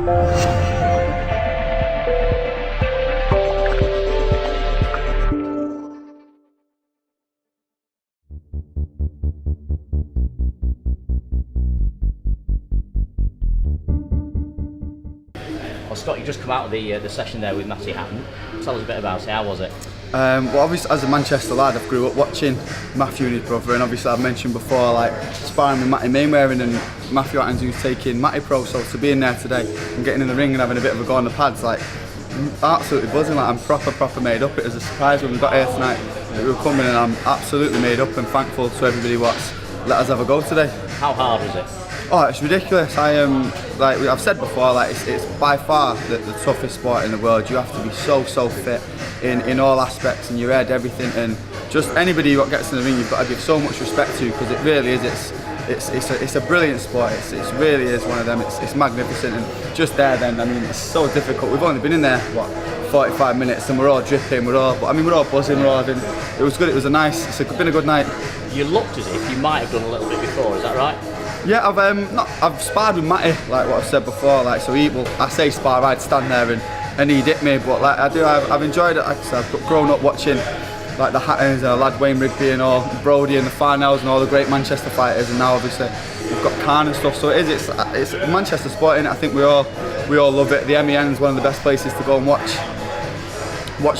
Well, Scott, you just come out of the session there with Matty Hatton. Tell us a bit about it. How was it? Well, obviously, as a Manchester lad, I grew up watching Matthew and his brother, and obviously I've mentioned before, like sparring with Matty Mainwaring and Matthew Hatton, who's taking Matty Pro. So to be in there today and getting in the ring and having a bit of a go on the pads, like absolutely buzzing. Like I'm proper made up. It was a surprise when we got here tonight that we were coming, and I'm absolutely made up and thankful to everybody what's let us have a go today. How hard was it? Oh, it's ridiculous. I am like I've said before, like it's by far the toughest sport in the world. You have to be so fit in all aspects, in your head, everything, and just anybody who gets in the ring, you've got to give so much respect to, because it really is. It's a brilliant sport. It really is one of them. It's magnificent, and just there then, I mean, it's so difficult. We've only been in there 45 minutes, and we're all dripping. We're all buzzing. We're all having. It was good. It was it's been a good night. You looked as if you might have done a little bit before. Is that right? Yeah, I've sparred with Matty, like what I've said before. Like so, I say spar, I'd stand there and he'd hit me. But like I've enjoyed it. Like I said, I've grown up watching like the Hattons, lad Wayne Rigby and all Brody and the Farnells and all the great Manchester fighters, and now obviously we've got Khan and stuff. So it's Manchester sport, innit? I think we all love it. The MEN is one of the best places to go and watch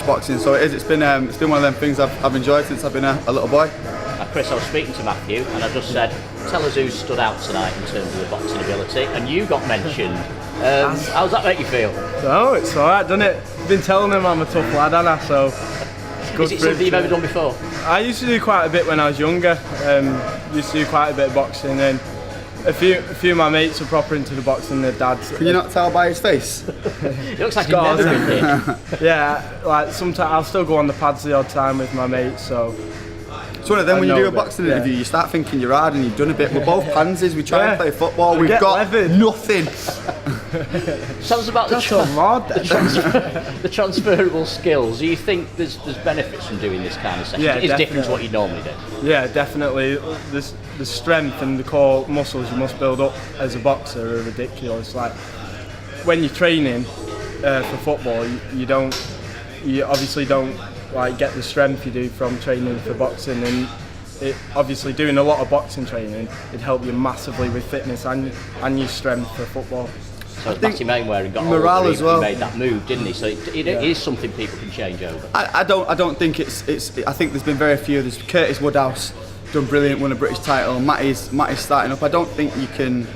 boxing. So it is. It's been one of them things I've enjoyed since I've been a little boy. Chris, I was speaking to Matthew and I just said, tell us who stood out tonight in terms of the boxing ability, and you got mentioned. How does that make you feel? No, it's alright, doesn't it? I've been telling them I'm a tough lad, haven't I? So it's good. Is it something you've ever done before? I used to do quite a bit when I was younger. Used to do quite a bit of boxing, and a few of my mates are proper into the boxing, their dads. Can you not tell by his face? It looks like he's never been hit. Yeah, like sometimes I'll still go on the pads the odd time with my mates, so. It's one of them, when you do a boxing interview, you start thinking you're hard and you've done a bit. We're both pansies, we try and play football, we've got nothing. Tell us about the transferable skills. Do you think there's benefits from doing this kind of session? Yeah, it's different to what you normally do. Yeah, definitely. The strength and the core muscles you must build up as a boxer are ridiculous. Like when you're training for football, you obviously don't like get the strength you do from training for boxing, and obviously doing a lot of boxing training, it'd help you massively with fitness and your strength for football. So Matty Mainwaring got morale as well. He made that move, didn't he? So it is something people can change over. I don't think it's. I think there's been very few. There's Curtis Woodhouse, done brilliant, won a British title. Matty's starting up. I don't think you can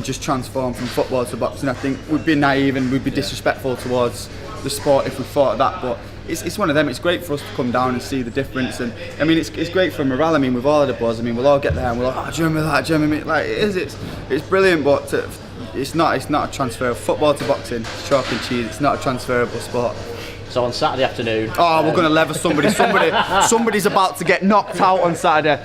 just transform from football to boxing. I think we'd be naive and we'd be disrespectful towards the sport if we thought that. But it's one of them. It's great for us to come down and see the difference, and I mean it's great for morale. I mean we've all had a buzz. I mean we'll all get there and we'll do you remember that? Do you remember me? Like it's brilliant, but it's not a transfer of football to boxing. It's chalk and cheese. It's not a transferable sport. So on Saturday afternoon. Oh, we're going to lever somebody. Somebody's about to get knocked out on Saturday.